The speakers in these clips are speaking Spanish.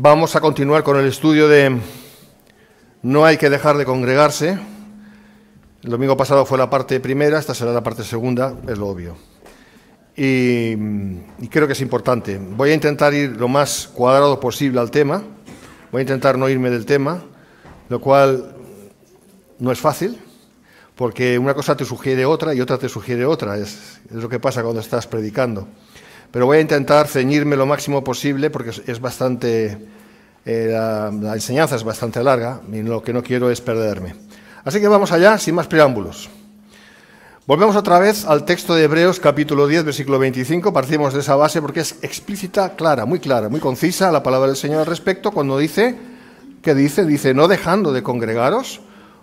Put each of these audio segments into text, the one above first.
Vamos a continuar con el estudio de No hay que dejar de congregarse. El domingo pasado fue la parte primera, esta será la parte segunda, es lo obvio. Y creo que es importante. Voy a intentar ir lo más cuadrado posible al tema, voy a intentar no irme del tema, lo cual no es fácil, porque una cosa te sugiere otra y otra te sugiere otra, es lo que pasa cuando estás predicando. Pero voy a intentar ceñirme lo máximo posible porque es bastante, la enseñanza es bastante larga y lo que no quiero es perderme. Así que vamos allá, sin más preámbulos. Volvemos otra vez al texto de Hebreos, capítulo 10, versículo 25. Partimos de esa base porque es explícita, clara, muy concisa la palabra del Señor al respecto cuando dice, ¿qué dice? Dice, no dejando de congregaros,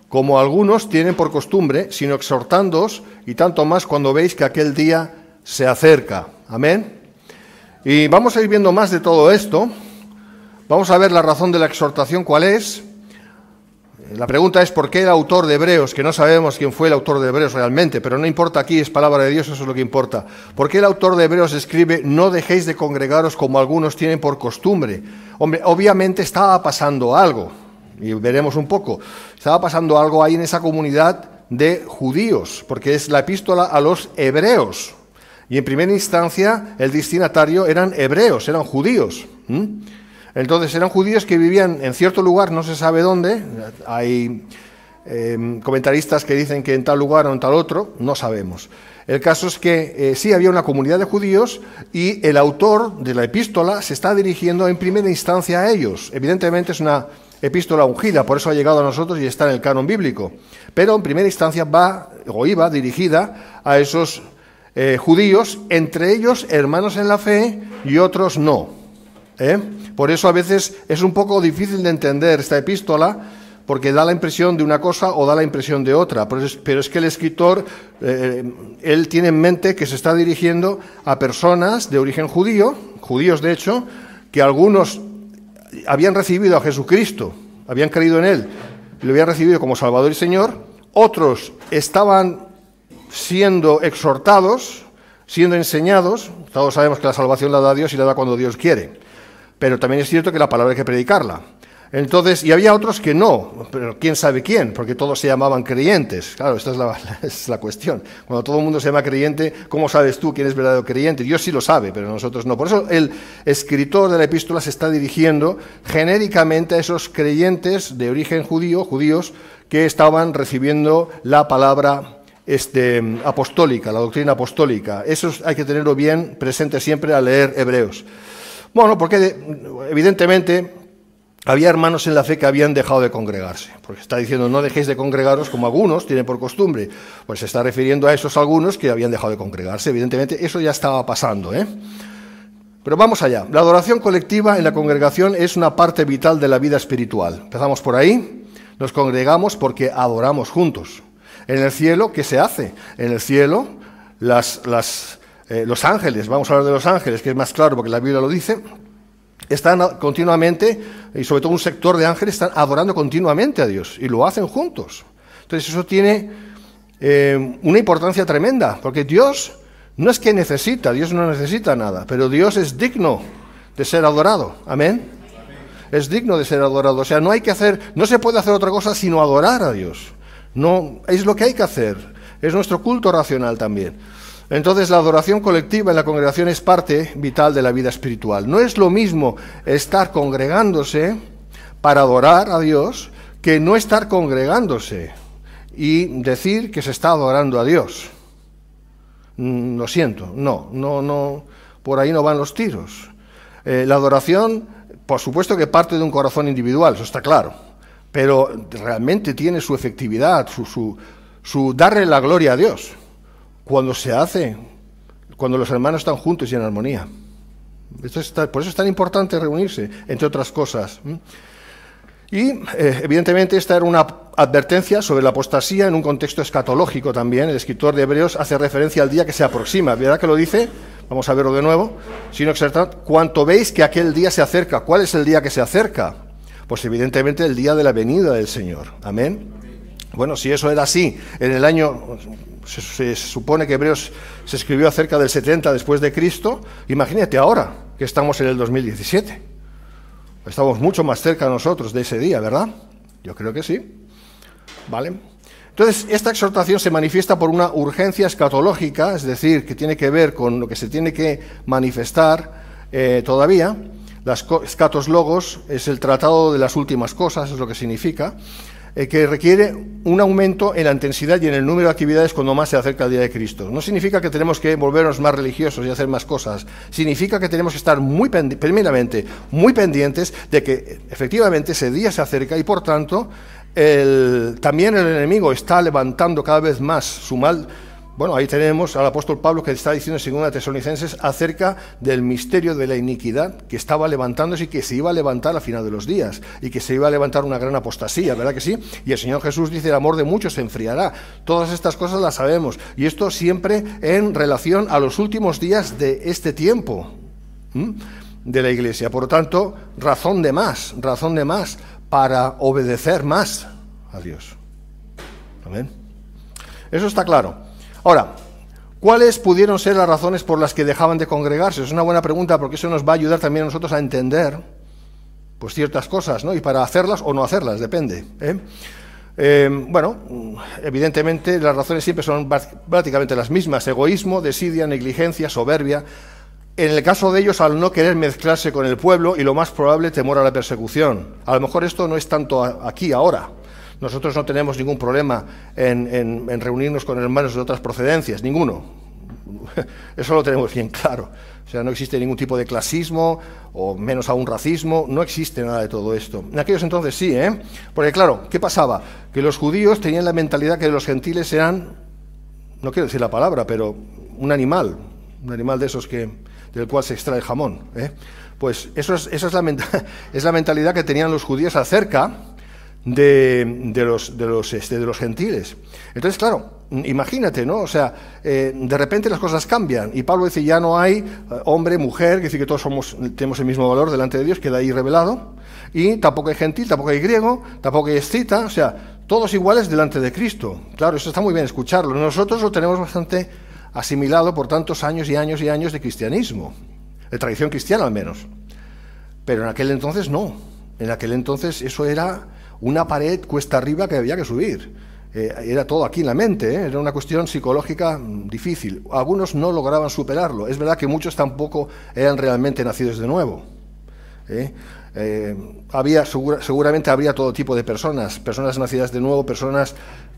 como algunos tienen por costumbre, sino exhortándoos, y tanto más cuando veis que aquel día se acerca. Amén. Y vamos a ir viendo más de todo esto. Vamos a ver la razón de la exhortación, ¿cuál es? La pregunta es ¿por qué el autor de Hebreos, que no sabemos quién fue el autor de Hebreos realmente, pero no importa aquí, es palabra de Dios, eso es lo que importa. ¿Por qué el autor de Hebreos escribe no dejéis de congregaros como algunos tienen por costumbre? Hombre, obviamente estaba pasando algo, y veremos un poco. Estaba pasando algo ahí en esa comunidad de judíos, porque es la epístola a los hebreos. Y en primera instancia el destinatario eran hebreos, eran judíos. Entonces eran judíos que vivían en cierto lugar, no se sabe dónde. Hay comentaristas que dicen que en tal lugar o en tal otro, no sabemos. El caso es que sí había una comunidad de judíos y el autor de la epístola se está dirigiendo en primera instancia a ellos. Evidentemente es una epístola ungida, por eso ha llegado a nosotros y está en el canon bíblico. Pero en primera instancia iba dirigida a esos judíos, entre ellos hermanos en la fe y otros no. Por eso a veces es un poco difícil de entender esta epístola, porque da la impresión de una cosa o da la impresión de otra. Pero es que el escritor, él tiene en mente que se está dirigiendo a personas de origen judío, judíos de hecho, que algunos habían recibido a Jesucristo, habían creído en Él, lo habían recibido como Salvador y Señor, otros estaban siendo exhortados, siendo enseñados. Todos sabemos que la salvación la da Dios y la da cuando Dios quiere, pero también es cierto que la palabra hay que predicarla. Entonces, y había otros que no, pero quién sabe quién, porque todos se llamaban creyentes. Claro, esta es la cuestión. Cuando todo el mundo se llama creyente, ¿cómo sabes tú quién es verdadero creyente? Dios sí lo sabe, pero nosotros no. Por eso el escritor de la epístola se está dirigiendo genéricamente a esos creyentes de origen judío, judíos, que estaban recibiendo la palabra apostólica, la doctrina apostólica. Eso hay que tenerlo bien presente siempre al leer Hebreos. Bueno, porque evidentemente había hermanos en la fe que habían dejado de congregarse, porque está diciendo no dejéis de congregaros como algunos tienen por costumbre, pues se está refiriendo a esos algunos que habían dejado de congregarse. Evidentemente eso ya estaba pasando, Pero vamos allá. La adoración colectiva en la congregación es una parte vital de la vida espiritual. Empezamos por ahí. Nos congregamos porque adoramos juntos. En el cielo, ¿qué se hace? En el cielo, los ángeles, vamos a hablar de los ángeles, que es más claro porque la Biblia lo dice, están continuamente, y sobre todo un sector de ángeles, están adorando continuamente a Dios, y lo hacen juntos. Entonces eso tiene una importancia tremenda, porque Dios no es que necesita, Dios no necesita nada, pero Dios es digno de ser adorado. Amén. Es digno de ser adorado. O sea, no se puede hacer otra cosa sino adorar a Dios. No, es lo que hay que hacer, es nuestro culto racional también. Entonces la adoración colectiva en la congregación es parte vital de la vida espiritual. No es lo mismo estar congregándose para adorar a Dios que no estar congregándose y decir que se está adorando a Dios. Lo siento, no, por ahí no van los tiros. La adoración, por supuesto que parte de un corazón individual, eso está claro. Pero realmente tiene su efectividad, su darle la gloria a Dios, cuando se hace, cuando los hermanos están juntos y en armonía. Por eso es tan importante reunirse, entre otras cosas. Y evidentemente esta era una advertencia sobre la apostasía en un contexto escatológico también. El escritor de Hebreos hace referencia al día que se aproxima. ¿Verdad que lo dice? Vamos a verlo de nuevo. Sino exhortad, cuanto veis que aquel día se acerca. ¿Cuál es el día que se acerca? Pues evidentemente el día de la venida del Señor. Amén. Bueno, si eso era así en el año, se supone que Hebreos se escribió acerca del 70 después de Cristo, imagínate ahora que estamos en el 2017. Estamos mucho más cerca nosotros de ese día, ¿verdad? Yo creo que sí. ¿Vale? Entonces, esta exhortación se manifiesta por una urgencia escatológica, es decir, que tiene que ver con lo que se tiene que manifestar todavía. Las escatos logos es el tratado de las últimas cosas, es lo que significa, que requiere un aumento en la intensidad y en el número de actividades cuando más se acerca el día de Cristo. No significa que tenemos que volvernos más religiosos y hacer más cosas, significa que tenemos que estar primeramente muy pendientes de que efectivamente ese día se acerca y por tanto también el enemigo está levantando cada vez más su mal. Bueno, ahí tenemos al apóstol Pablo que está diciendo en 2 Tesalonicenses acerca del misterio de la iniquidad que estaba levantándose y que se iba a levantar al final de los días y que se iba a levantar una gran apostasía, ¿verdad que sí? Y el Señor Jesús dice, el amor de muchos se enfriará. Todas estas cosas las sabemos y esto siempre en relación a los últimos días de este tiempo de la Iglesia. Por lo tanto, razón de más para obedecer más a Dios. Amén. Eso está claro. Ahora, ¿cuáles pudieron ser las razones por las que dejaban de congregarse? Es una buena pregunta porque eso nos va a ayudar también a nosotros a entender pues ciertas cosas, ¿no? Y para hacerlas o no hacerlas, depende. Bueno, evidentemente las razones siempre son prácticamente las mismas: egoísmo, desidia, negligencia, soberbia. En el caso de ellos, al no querer mezclarse con el pueblo y lo más probable, temor a la persecución. A lo mejor esto no es tanto aquí ahora. Nosotros no tenemos ningún problema en reunirnos con hermanos de otras procedencias, ninguno. Eso lo tenemos bien claro. O sea, no existe ningún tipo de clasismo, o menos aún racismo, no existe nada de todo esto. En aquellos entonces sí, Porque claro, ¿qué pasaba? Que los judíos tenían la mentalidad que los gentiles eran, no quiero decir la palabra, pero un animal de esos del cual se extrae jamón. Pues esa es la mentalidad que tenían los judíos acerca de los gentiles. Entonces, claro, imagínate, ¿no? O sea, de repente las cosas cambian y Pablo dice, ya no hay hombre, mujer, que dice que todos tenemos el mismo valor delante de Dios, queda ahí revelado, y tampoco hay gentil, tampoco hay griego, tampoco hay escita, o sea, todos iguales delante de Cristo. Claro, eso está muy bien escucharlo. Nosotros lo tenemos bastante asimilado por tantos años y años y años de cristianismo, de tradición cristiana al menos. Pero en aquel entonces no. En aquel entonces eso era una pared cuesta arriba que había que subir. Era todo aquí en la mente, era una cuestión psicológica difícil. Algunos no lograban superarlo. Es verdad que muchos tampoco eran realmente nacidos de nuevo. Seguramente habría todo tipo de personas nacidas de nuevo, personas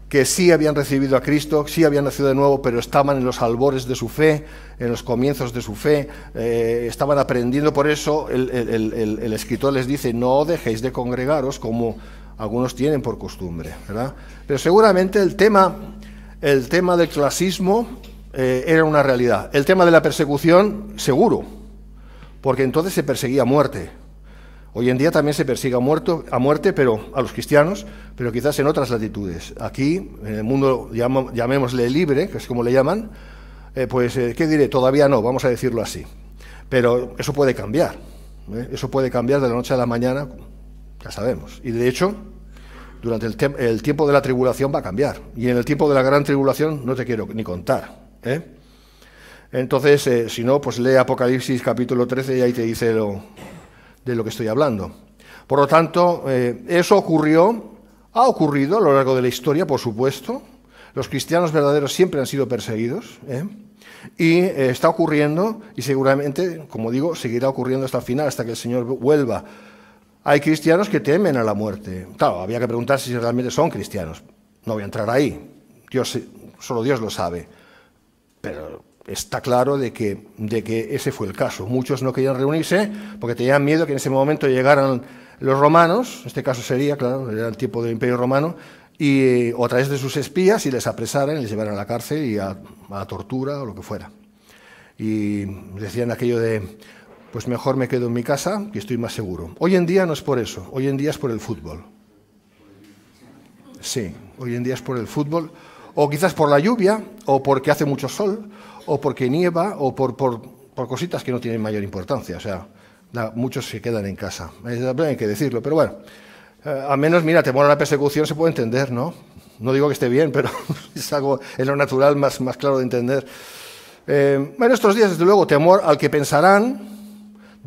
que sí habían recibido a Cristo, sí habían nacido de nuevo, pero estaban en los albores de su fe, en los comienzos de su fe, estaban aprendiendo. Por eso el escritor les dice, no dejéis de congregaros como algunos tienen por costumbre, ¿verdad? Pero seguramente el tema del clasismo era una realidad. El tema de la persecución, seguro, porque entonces se perseguía a muerte. Hoy en día también se persigue a muerte, pero a los cristianos, pero quizás en otras latitudes. Aquí, en el mundo, llamémosle libre, que es como le llaman, ¿qué diré? Todavía no, vamos a decirlo así. Pero eso puede cambiar. Eso puede cambiar de la noche a la mañana, ya sabemos. Y de hecho, durante el tiempo de la tribulación va a cambiar. Y en el tiempo de la gran tribulación no te quiero ni contar. Entonces, si no, pues lee Apocalipsis capítulo 13 y ahí te dice de lo que estoy hablando. Por lo tanto, eso ha ocurrido a lo largo de la historia, por supuesto. Los cristianos verdaderos siempre han sido perseguidos, y está ocurriendo, y seguramente, como digo, seguirá ocurriendo hasta el final, hasta que el Señor vuelva. Hay cristianos que temen a la muerte. Claro, había que preguntar si realmente son cristianos. No voy a entrar ahí. Solo Dios lo sabe. Pero está claro de que ese fue el caso. Muchos no querían reunirse porque tenían miedo que en ese momento llegaran los romanos, en este caso sería, claro, era el tiempo del Imperio Romano, o a través de sus espías, y les apresaran y les llevaran a la cárcel y a la tortura o lo que fuera. Y decían aquello de, pues mejor me quedo en mi casa, que estoy más seguro. Hoy en día no es por eso, hoy en día es por el fútbol. Sí, hoy en día es por el fútbol, o quizás por la lluvia, o porque hace mucho sol, o porque nieva, o por cositas que no tienen mayor importancia. O sea, muchos se quedan en casa. Hay que decirlo, pero bueno, al menos, mira, temor a la persecución se puede entender, ¿no? No digo que esté bien, pero es algo en lo natural más claro de entender. En estos días, desde luego, temor al que pensarán,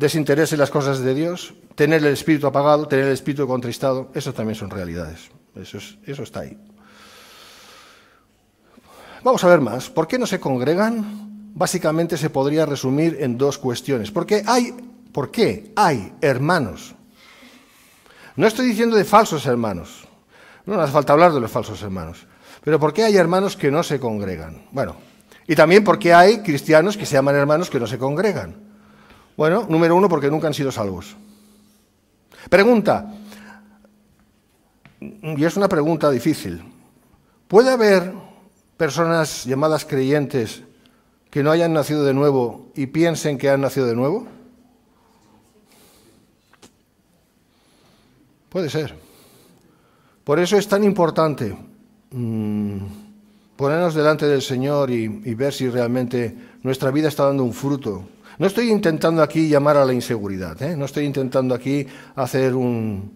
desinterés en las cosas de Dios, tener el espíritu apagado, tener el espíritu contristado, eso también son realidades. Eso está ahí. Vamos a ver más. ¿Por qué no se congregan? Básicamente se podría resumir en dos cuestiones. ¿Por qué hay hermanos? No estoy diciendo de falsos hermanos. No hace falta hablar de los falsos hermanos. Pero ¿por qué hay hermanos que no se congregan? Bueno, y también ¿por qué hay cristianos que se llaman hermanos que no se congregan? Bueno, número uno, porque nunca han sido salvos. Pregunta, y es una pregunta difícil. ¿Puede haber personas llamadas creyentes que no hayan nacido de nuevo y piensen que han nacido de nuevo? Puede ser. Por eso es tan importante ponernos delante del Señor y ver si realmente nuestra vida está dando un fruto. No estoy intentando aquí llamar a la inseguridad, no estoy intentando aquí hacer un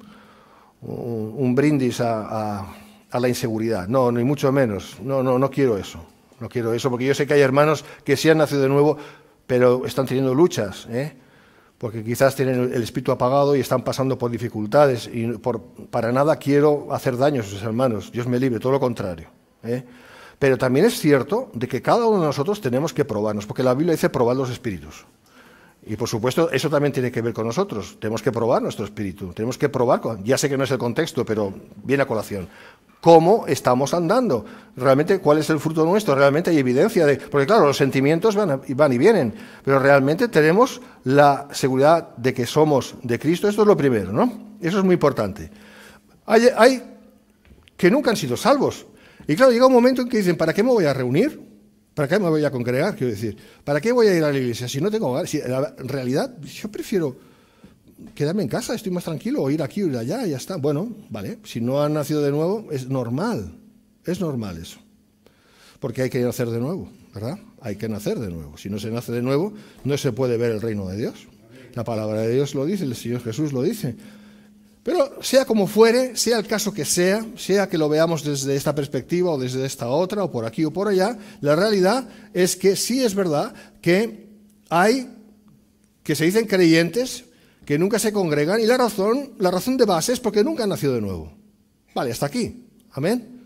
brindis a la inseguridad, no, ni mucho menos, no quiero eso, no quiero eso, porque yo sé que hay hermanos que sí han nacido de nuevo, pero están teniendo luchas, porque quizás tienen el espíritu apagado y están pasando por dificultades, y para nada quiero hacer daño a sus hermanos, Dios me libre, todo lo contrario. Pero también es cierto de que cada uno de nosotros tenemos que probarnos, porque la Biblia dice probar los espíritus. Y por supuesto, eso también tiene que ver con nosotros. Tenemos que probar nuestro espíritu, tenemos que probar, ya sé que no es el contexto, pero viene a colación. ¿Cómo estamos andando? ¿Realmente cuál es el fruto nuestro? ¿Realmente hay evidencia de...? Porque claro, los sentimientos van y vienen, pero realmente tenemos la seguridad de que somos de Cristo. Esto es lo primero, ¿no? Eso es muy importante. Hay que nunca han sido salvos. Y claro, llega un momento en que dicen, ¿para qué me voy a reunir? ¿Para qué me voy a congregar? Quiero decir, ¿para qué voy a ir a la iglesia si no tengo hogar? Si, en realidad, yo prefiero quedarme en casa, estoy más tranquilo, o ir aquí o ir allá, y ya está. Bueno, vale, si no han nacido de nuevo, es normal eso. Porque hay que nacer de nuevo, ¿verdad? Hay que nacer de nuevo. Si no se nace de nuevo, no se puede ver el reino de Dios. La palabra de Dios lo dice, el Señor Jesús lo dice. Pero sea como fuere, sea el caso que sea que lo veamos desde esta perspectiva o desde esta otra, o por aquí o por allá, la realidad es que sí es verdad que hay, que se dicen creyentes, que nunca se congregan, y la razón de base es porque nunca han nacido de nuevo. Vale, hasta aquí. Amén.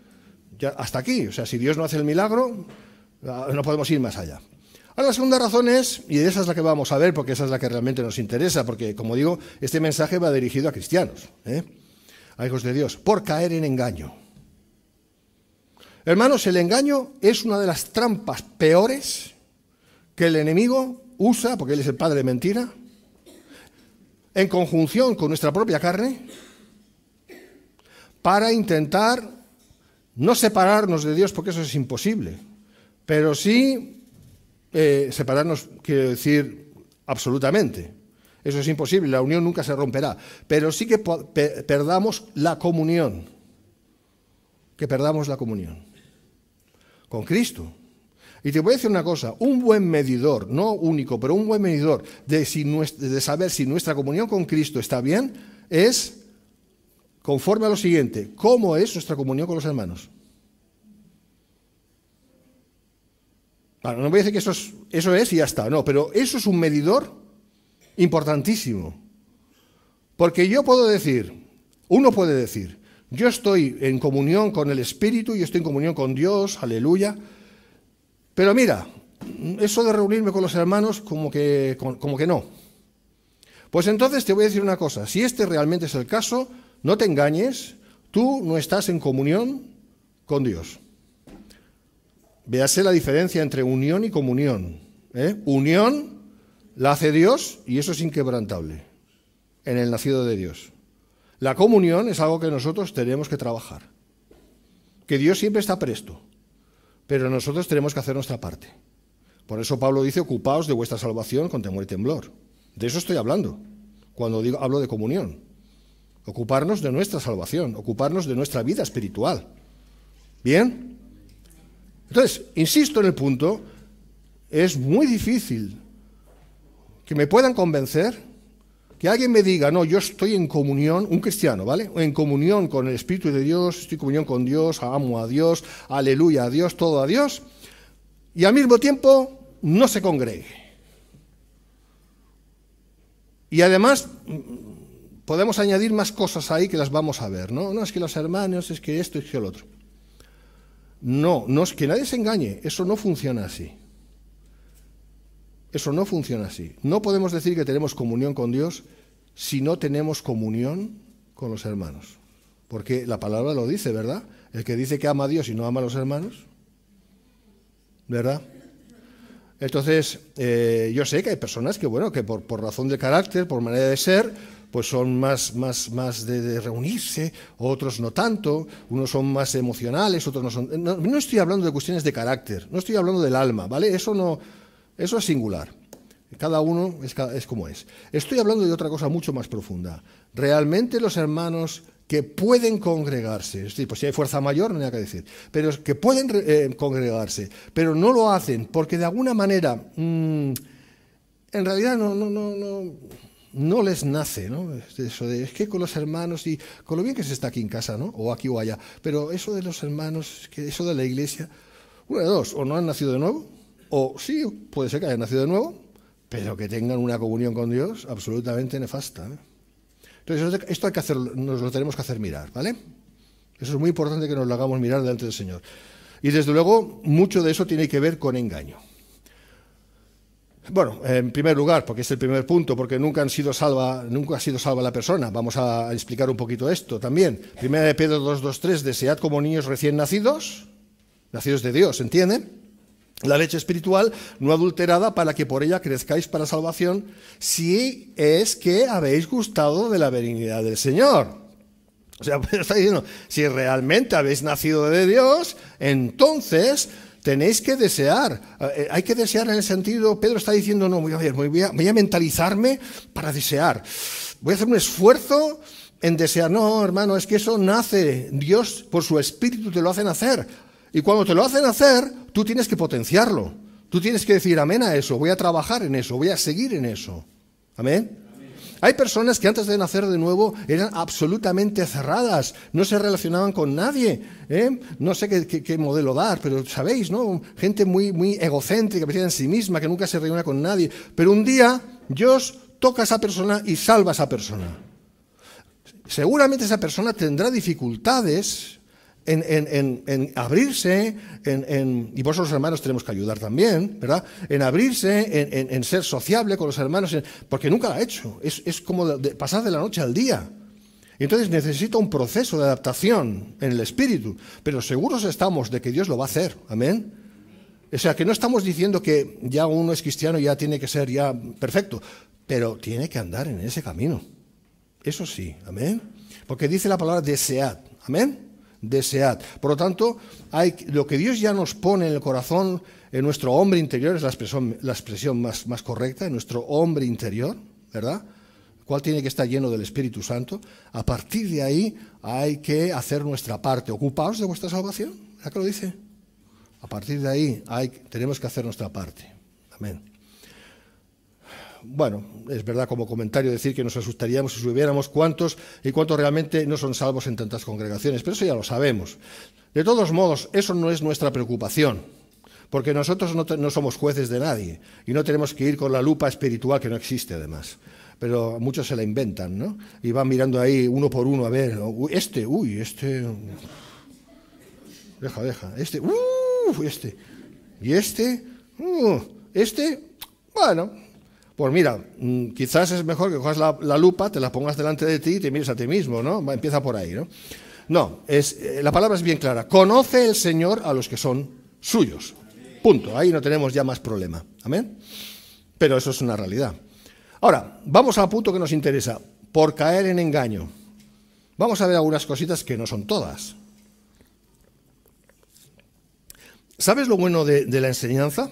Ya, hasta aquí. O sea, si Dios no hace el milagro, no podemos ir más allá. Ahora, la segunda razón es, y esa es la que vamos a ver, porque esa es la que realmente nos interesa, porque, como digo, este mensaje va dirigido a cristianos, a hijos de Dios, por caer en engaño. Hermanos, el engaño es una de las trampas peores que el enemigo usa, porque él es el padre de mentira, en conjunción con nuestra propia carne, para intentar no separarnos de Dios, porque eso es imposible, pero sí separarnos, quiero decir, absolutamente. Eso es imposible, la unión nunca se romperá, pero sí que perdamos la comunión, con Cristo. Y te voy a decir una cosa, un buen medidor, no único, pero un buen medidor de saber si nuestra comunión con Cristo está bien, es conforme a lo siguiente: ¿cómo es nuestra comunión con los hermanos? Bueno, no voy a decir que eso es y ya está, no, pero eso es un medidor importantísimo. Porque uno puede decir, yo estoy en comunión con el Espíritu, yo estoy en comunión con Dios, aleluya, pero mira, eso de reunirme con los hermanos como que no. Pues entonces te voy a decir una cosa, si este realmente es el caso, no te engañes, tú no estás en comunión con Dios. Véase la diferencia entre unión y comunión. Unión la hace Dios y eso es inquebrantable en el nacido de Dios. La comunión es algo que nosotros tenemos que trabajar. Que Dios siempre está presto, pero nosotros tenemos que hacer nuestra parte. Por eso Pablo dice, ocupaos de vuestra salvación con temor y temblor. De eso estoy hablando cuando hablo de comunión. Ocuparnos de nuestra salvación, ocuparnos de nuestra vida espiritual. ¿Bien? Entonces, insisto en el punto, es muy difícil que me puedan convencer, que alguien me diga, no, yo estoy en comunión, un cristiano, ¿vale? En comunión con el Espíritu de Dios, estoy en comunión con Dios, amo a Dios, aleluya a Dios, todo a Dios, y al mismo tiempo no se congregue. Y además podemos añadir más cosas ahí que las vamos a ver, ¿no? No, es que los hermanos, es que esto, es que lo otro. No, no es que nadie se engañe, eso no funciona así. Eso no funciona así. No podemos decir que tenemos comunión con Dios si no tenemos comunión con los hermanos. Porque la palabra lo dice, ¿verdad? El que dice que ama a Dios y no ama a los hermanos, ¿verdad? Entonces, yo sé que hay personas que, bueno, que por razón de carácter, por manera de ser, pues son más de reunirse, otros no tanto, unos son más emocionales, otros no son... No estoy hablando de cuestiones de carácter, no estoy hablando del alma, ¿vale? Eso es singular. Cada uno es como es. Estoy hablando de otra cosa mucho más profunda. Realmente los hermanos que pueden congregarse, es decir, pues si hay fuerza mayor, no hay nada que decir, pero que pueden congregarse, pero no lo hacen porque de alguna manera, en realidad no les nace, ¿no? Eso de, es que con los hermanos y con lo bien que se está aquí en casa, ¿no? O aquí o allá, pero eso de los hermanos, que eso de la iglesia, una de dos, o no han nacido de nuevo, o sí, puede ser que hayan nacido de nuevo, pero que tengan una comunión con Dios absolutamente nefasta, ¿eh? Entonces, esto hay que hacer, nos lo tenemos que hacer mirar, ¿vale? Eso es muy importante que nos lo hagamos mirar delante del Señor. Y desde luego, mucho de eso tiene que ver con engaño. Bueno, en primer lugar, porque es el primer punto, porque nunca ha sido salva la persona. Vamos a explicar un poquito esto también. Primera de Pedro 2:3, desead como niños recién nacidos de Dios, ¿entienden? La leche espiritual no adulterada para que por ella crezcáis para salvación, si es que habéis gustado de la benignidad del Señor. O sea, está diciendo, si realmente habéis nacido de Dios, entonces tenéis que desear. Hay que desear en el sentido, Pedro está diciendo, no, voy a mentalizarme para desear. Voy a hacer un esfuerzo en desear. No, hermano, es que eso nace. Dios, por su Espíritu, te lo hace nacer. Y cuando te lo hacen hacer, tú tienes que potenciarlo. Tú tienes que decir amén a eso, voy a trabajar en eso, voy a seguir en eso. ¿Amén? Hay personas que antes de nacer de nuevo eran absolutamente cerradas, no se relacionaban con nadie, ¿eh? No sé qué modelo dar, pero sabéis, ¿no? Gente muy egocéntrica, metida en sí misma, que nunca se reúne con nadie. Pero un día Dios toca a esa persona y salva a esa persona. Seguramente esa persona tendrá dificultades en abrirse, y por eso los hermanos tenemos que ayudar también, ¿verdad? En abrirse, en ser sociable con los hermanos, porque nunca lo ha hecho. Es como pasar de la noche al día. Y entonces necesita un proceso de adaptación en el espíritu, pero seguros estamos de que Dios lo va a hacer. Amén. O sea, que no estamos diciendo que ya uno es cristiano y ya tiene que ser ya perfecto, pero tiene que andar en ese camino. Eso sí, amén. Porque dice la palabra desead, amén. Desead. Por lo tanto, lo que Dios ya nos pone en el corazón, en nuestro hombre interior, es la expresión más correcta, en nuestro hombre interior, ¿verdad? ¿Cuál tiene que estar lleno del Espíritu Santo? A partir de ahí hay que hacer nuestra parte. Ocupaos de vuestra salvación, ¿verdad que lo dice? A partir de ahí tenemos que hacer nuestra parte. Amén. Bueno, es verdad como comentario decir que nos asustaríamos si supiéramos cuántos realmente no son salvos en tantas congregaciones, pero eso ya lo sabemos. De todos modos, eso no es nuestra preocupación, porque nosotros no somos jueces de nadie y no tenemos que ir con la lupa espiritual, que no existe además, pero muchos se la inventan, ¿no? Y van mirando ahí uno por uno a ver, este, deja, y bueno. Pues mira, quizás es mejor que cojas la lupa, te la pongas delante de ti y te mires a ti mismo, ¿no? Empieza por ahí, ¿no? No, la palabra es bien clara. Conoce el Señor a los que son suyos. Punto. Ahí no tenemos ya más problema. ¿Amén? Pero eso es una realidad. Ahora, vamos al punto que nos interesa. Por caer en engaño. Vamos a ver algunas cositas que no son todas. ¿Sabes lo bueno de la enseñanza?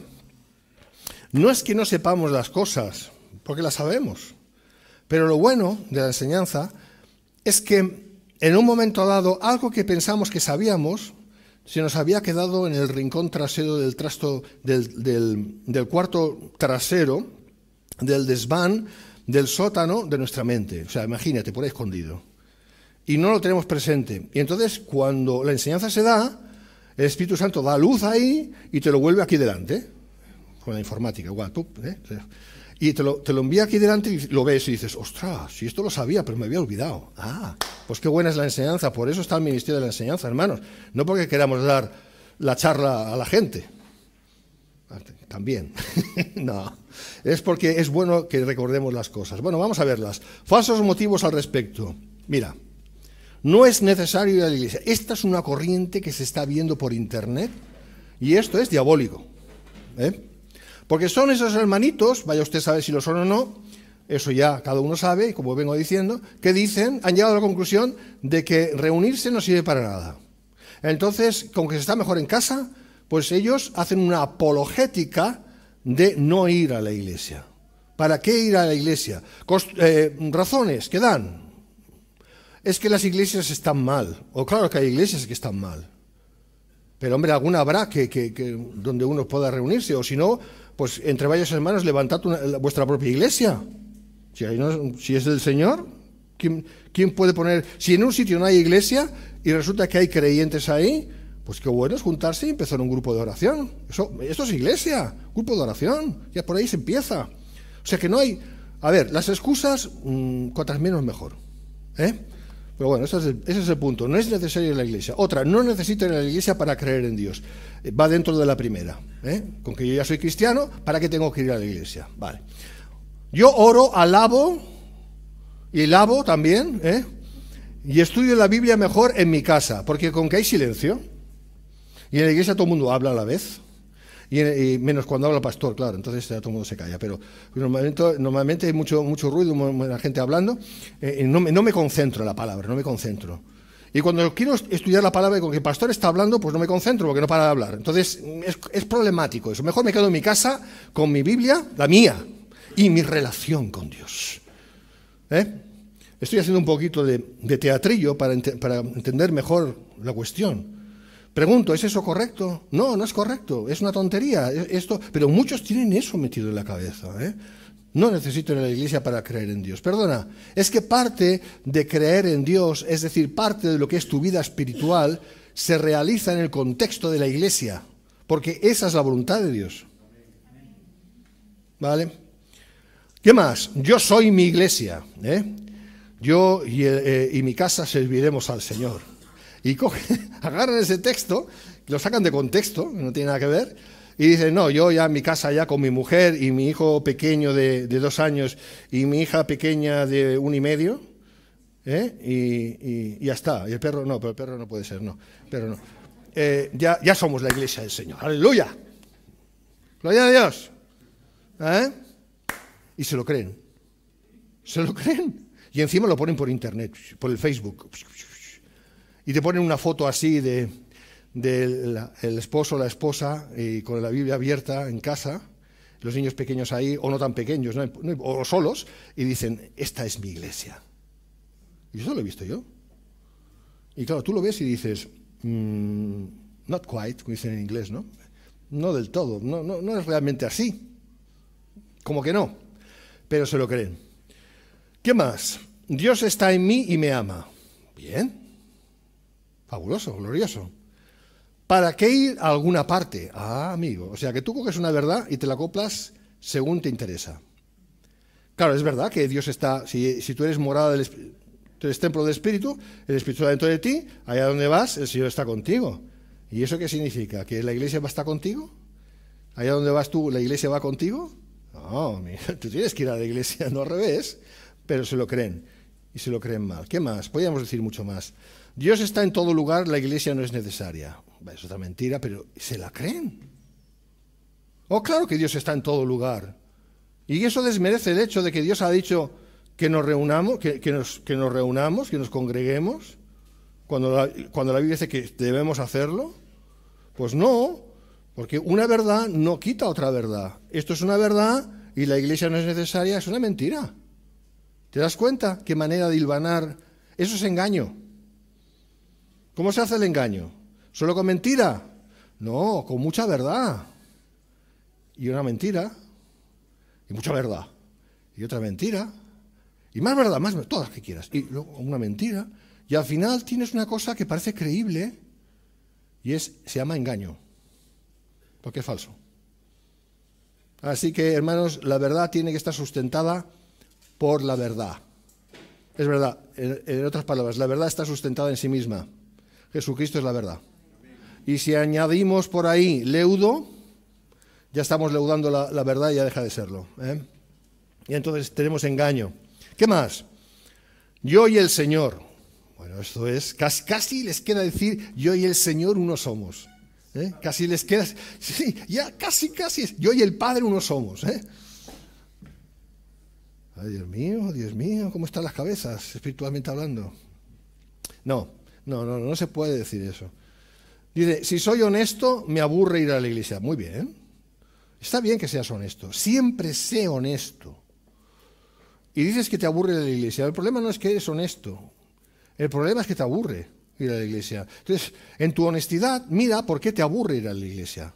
No es que no sepamos las cosas, porque las sabemos. Pero lo bueno de la enseñanza es que en un momento dado, algo que pensamos que sabíamos, se nos había quedado en el rincón trasero del del cuarto trasero, del desván, del sótano de nuestra mente. O sea, imagínate, por ahí escondido. Y no lo tenemos presente. Y entonces, cuando la enseñanza se da, el Espíritu Santo da luz ahí y te lo vuelve aquí delante. con la informática, igual, y te lo envía aquí delante y lo ves y dices, ostras, si esto lo sabía, pero me había olvidado. Ah, pues qué buena es la enseñanza, por eso está el Ministerio de la Enseñanza, hermanos. No porque queramos dar la charla a la gente, también, no, es porque es bueno que recordemos las cosas. Bueno, vamos a verlas. Falsos motivos al respecto. Mira, no es necesario ir a la iglesia. Esta es una corriente que se está viendo por internet y esto es diabólico, porque son esos hermanitos, vaya usted a saber si lo son o no, eso ya cada uno sabe, como vengo diciendo, que dicen, han llegado a la conclusión de que reunirse no sirve para nada. Entonces, como que se está mejor en casa, pues ellos hacen una apologética de no ir a la iglesia. ¿Para qué ir a la iglesia? Razones que dan. Es que las iglesias están mal. O claro que hay iglesias que están mal. Pero hombre, alguna habrá donde uno pueda reunirse. O si no, pues entre varios hermanos levantad vuestra propia iglesia. Si es del Señor, ¿quién puede poner? Si en un sitio no hay iglesia y resulta que hay creyentes ahí, pues qué bueno es juntarse y empezar un grupo de oración. Esto es iglesia, grupo de oración. Ya por ahí se empieza. O sea que no hay... A ver, las excusas, cuantas menos mejor. Pero bueno, ese es el punto. No es necesario ir a la iglesia. Otra, no necesito ir a la iglesia para creer en Dios. Va dentro de la primera. Con que yo ya soy cristiano, ¿para qué tengo que ir a la iglesia? Vale. Yo oro, alabo y lavo también, y estudio la Biblia mejor en mi casa, porque con que hay silencio, y en la iglesia todo el mundo habla a la vez, y menos cuando habla el pastor, claro, entonces ya todo el mundo se calla, pero normalmente hay mucho ruido, la gente hablando, no me concentro en la palabra, no me concentro. Y cuando quiero estudiar la palabra y con que el pastor está hablando, pues no me concentro porque no para de hablar. Entonces es problemático eso. Mejor me quedo en mi casa con mi Biblia, la mía, y mi relación con Dios. Estoy haciendo un poquito de teatrillo para entender mejor la cuestión. Pregunto, ¿es eso correcto? No, no es correcto, es una tontería. Pero muchos tienen eso metido en la cabeza. No necesito ir a la iglesia para creer en Dios. Perdona, es que parte de creer en Dios, es decir, parte de lo que es tu vida espiritual, se realiza en el contexto de la iglesia, porque esa es la voluntad de Dios. ¿Vale? ¿Qué más? Yo soy mi iglesia. Yo y mi casa serviremos al Señor. Y agarran ese texto, lo sacan de contexto, no tiene nada que ver, y dicen, no, yo ya en mi casa ya con mi mujer y mi hijo pequeño de 2 años y mi hija pequeña de 1 y medio, y ya está. Y el perro, no, pero el perro no puede ser, no. Pero no. Ya somos la iglesia del Señor. ¡Aleluya! ¡Gloria a Dios! Y se lo creen. Se lo creen. Y encima lo ponen por internet, por el Facebook. Y te ponen una foto así del esposo o la esposa y con la Biblia abierta en casa, los niños pequeños ahí, o no tan pequeños, ¿no? O solos, y dicen, esta es mi iglesia. Y eso lo he visto yo. Y claro, tú lo ves y dices, not quite, como dicen en inglés, ¿no? No del todo, no es realmente así. Como que no, pero se lo creen. ¿Qué más? Dios está en mí y me ama. Bien. Fabuloso, glorioso. ¿Para qué ir a alguna parte? Ah, amigo, o sea que tú coges una verdad y te la acoplas según te interesa. Claro, es verdad que Dios está, si tú eres morada del Espíritu, tú eres templo del Espíritu, el Espíritu está dentro de ti, allá donde vas, el Señor está contigo. ¿Y eso qué significa? ¿Que la iglesia va a estar contigo? ¿Allá donde vas tú, la iglesia va contigo? No, tú tienes que ir a la iglesia, no al revés, pero se lo creen, y se lo creen mal. ¿Qué más? Podríamos decir mucho más. Dios está en todo lugar, la iglesia no es necesaria. Es otra mentira, pero ¿se la creen? Oh, claro que Dios está en todo lugar. Y eso desmerece el hecho de que Dios ha dicho que nos reunamos, que nos congreguemos, cuando la Biblia dice que debemos hacerlo. Pues no, porque una verdad no quita otra verdad. Esto es una verdad y la iglesia no es necesaria, es una mentira. ¿Te das cuenta? ¿Qué manera de hilvanar? Eso es engaño. ¿Cómo se hace el engaño? ¿Solo con mentira? No, con mucha verdad. Y una mentira, y mucha verdad, y otra mentira, y más verdad, todas las que quieras, y luego una mentira, y al final tienes una cosa que parece creíble, y se llama engaño, porque es falso. Así que, hermanos, la verdad tiene que estar sustentada por la verdad. Es verdad, en otras palabras, la verdad está sustentada en sí misma. Jesucristo es la verdad. Y si añadimos por ahí leudo, ya estamos leudando la verdad y ya deja de serlo, ¿eh? Y entonces tenemos engaño. ¿Qué más? Yo y el Señor. Bueno, esto es, casi les queda decir, yo y el Señor uno somos. Casi les queda, sí, ya casi, yo y el Padre uno somos. Ay, Dios mío, ¿cómo están las cabezas, espiritualmente hablando? No se puede decir eso. Dice, si soy honesto, me aburre ir a la iglesia. Muy bien, está bien que seas honesto, siempre sé honesto. Y dices que te aburre ir a la iglesia, el problema no es que eres honesto, el problema es que te aburre ir a la iglesia. Entonces, en tu honestidad, mira por qué te aburre ir a la iglesia.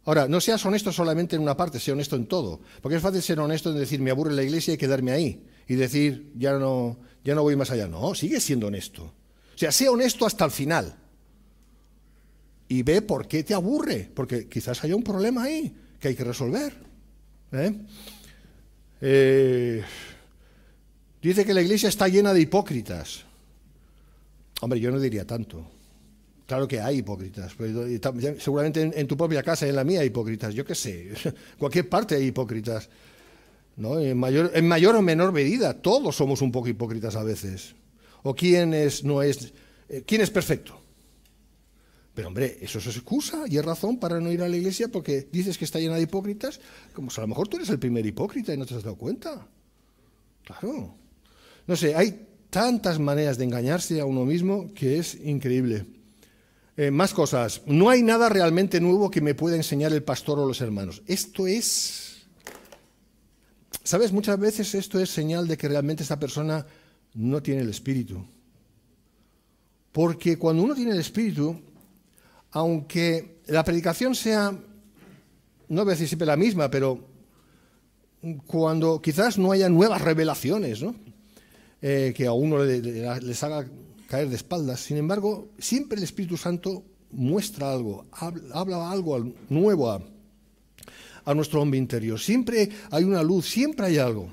Ahora, no seas honesto solamente en una parte, sea honesto en todo. Porque es fácil ser honesto en decir, me aburre la iglesia y quedarme ahí. Y decir, ya no voy más allá. No, sigue siendo honesto. O sea, sea honesto hasta el final. Y ve por qué te aburre. Porque quizás haya un problema ahí que hay que resolver. Dice que la iglesia está llena de hipócritas. Hombre, yo no diría tanto. Claro que hay hipócritas, pero seguramente en tu propia casa, en la mía hay hipócritas, yo qué sé, en cualquier parte hay hipócritas, ¿no? En mayor o menor medida, todos somos un poco hipócritas a veces. O quién es perfecto. Pero hombre, eso es excusa y es razón para no ir a la iglesia porque dices que está llena de hipócritas, como si a lo mejor tú eres el primer hipócrita y no te has dado cuenta. Claro. No sé, hay tantas maneras de engañarse a uno mismo que es increíble. Más cosas. No hay nada realmente nuevo que me pueda enseñar el pastor o los hermanos. Esto es... ¿Sabes? Muchas veces esto es señal de que realmente esta persona no tiene el Espíritu. Porque cuando uno tiene el Espíritu, aunque la predicación sea, no voy a decir siempre la misma, pero cuando quizás no haya nuevas revelaciones, ¿no? Que a uno les haga caer de espaldas. Sin embargo, siempre el Espíritu Santo muestra algo, habla algo nuevo a nuestro hombre interior. Siempre hay una luz, siempre hay algo.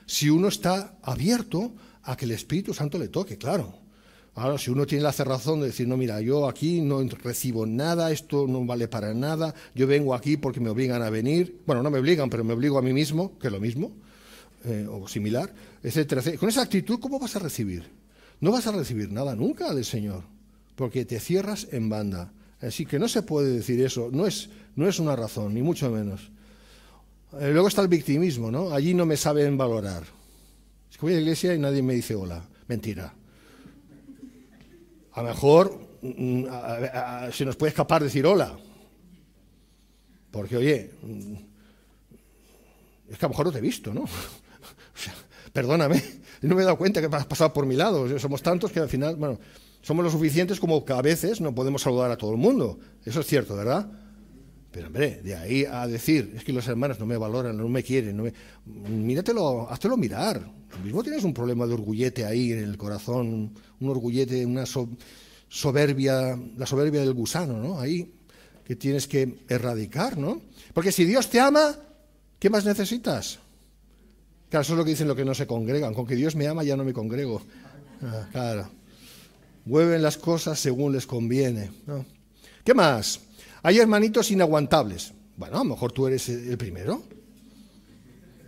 Si uno está abierto a que el Espíritu Santo le toque, claro. Ahora, si uno tiene la cerrazón de decir, no, mira, yo aquí no recibo nada, esto no vale para nada, yo vengo aquí porque me obligan a venir, bueno, no me obligan, pero me obligo a mí mismo, que es lo mismo, o similar, etcétera, etcétera. Con esa actitud, ¿cómo vas a recibir? No vas a recibir nada nunca del Señor, porque te cierras en banda. Así que no se puede decir eso, no es una razón, ni mucho menos. Luego está el victimismo, ¿no? Allí no me saben valorar. Es que voy a la iglesia y nadie me dice hola. Mentira. A lo mejor se nos puede escapar decir hola. Porque, oye, es que a lo mejor no te he visto, ¿no? O sea, perdóname, no me he dado cuenta que has pasado por mi lado. Somos tantos que al final, bueno, somos lo suficientes como que a veces no podemos saludar a todo el mundo. Eso es cierto, ¿verdad? Pero, hombre, de ahí a decir, es que los hermanos no me valoran, no me quieren, míratelo, háztelo mirar. Tú mismo tienes un problema de orgullete ahí en el corazón, un orgullete, una soberbia, la soberbia del gusano, ¿no? Ahí, que tienes que erradicar, ¿no? Porque si Dios te ama, ¿qué más necesitas? Claro, eso es lo que dicen los que no se congregan. Con que Dios me ama ya no me congrego. Claro. Mueven las cosas según les conviene, ¿no? ¿Qué más? Hay hermanitos inaguantables. Bueno, a lo mejor tú eres el primero.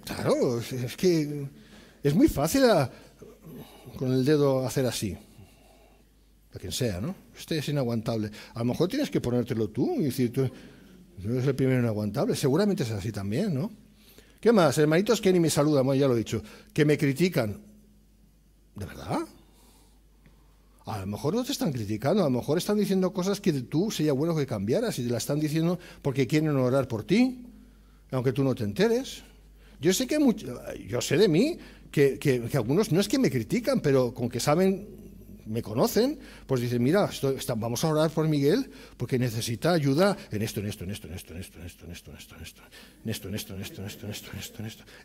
Claro, es que es muy fácil con el dedo hacer así. A quien sea, ¿no? Este es inaguantable. A lo mejor tienes que ponértelo tú y decir, tú eres el primero inaguantable. Seguramente es así también, ¿no? ¿Qué más? Hermanitos que ni me saludan, bueno, ya lo he dicho, que me critican. ¿De verdad? A lo mejor no te están criticando, a lo mejor están diciendo cosas que tú sería bueno que cambiaras y te las están diciendo porque quieren orar por ti, aunque tú no te enteres. Yo sé yo sé de mí que algunos no es que me critican, pero con que saben, me conocen, pues dicen, mira, vamos a orar por Miguel porque necesita ayuda en esto.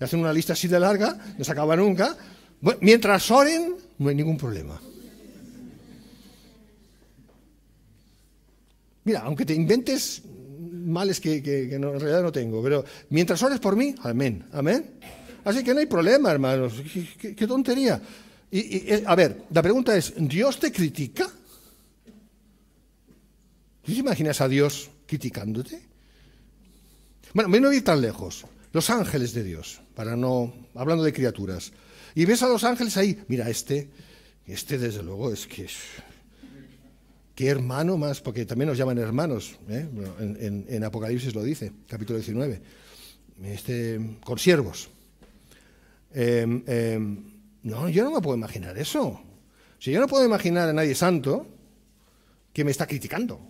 Hacen una lista así de larga, no se acaba nunca. Bueno, mientras oren, no hay ningún problema. Mira, aunque te inventes males que no, en realidad no tengo. Pero mientras ores por mí, amén, amén. Así que no hay problema, hermanos. ¿Qué tontería? A ver, la pregunta es, ¿Dios te critica? ¿Te imaginas a Dios criticándote? Bueno, me no ir tan lejos. Los ángeles de Dios, hablando de criaturas. Y ves a los ángeles ahí, mira, este desde luego es que qué hermano más, porque también nos llaman hermanos, ¿eh? En Apocalipsis lo dice, capítulo 19, con siervos. No, yo no me puedo imaginar eso. Si yo no puedo imaginar a nadie santo que me está criticando.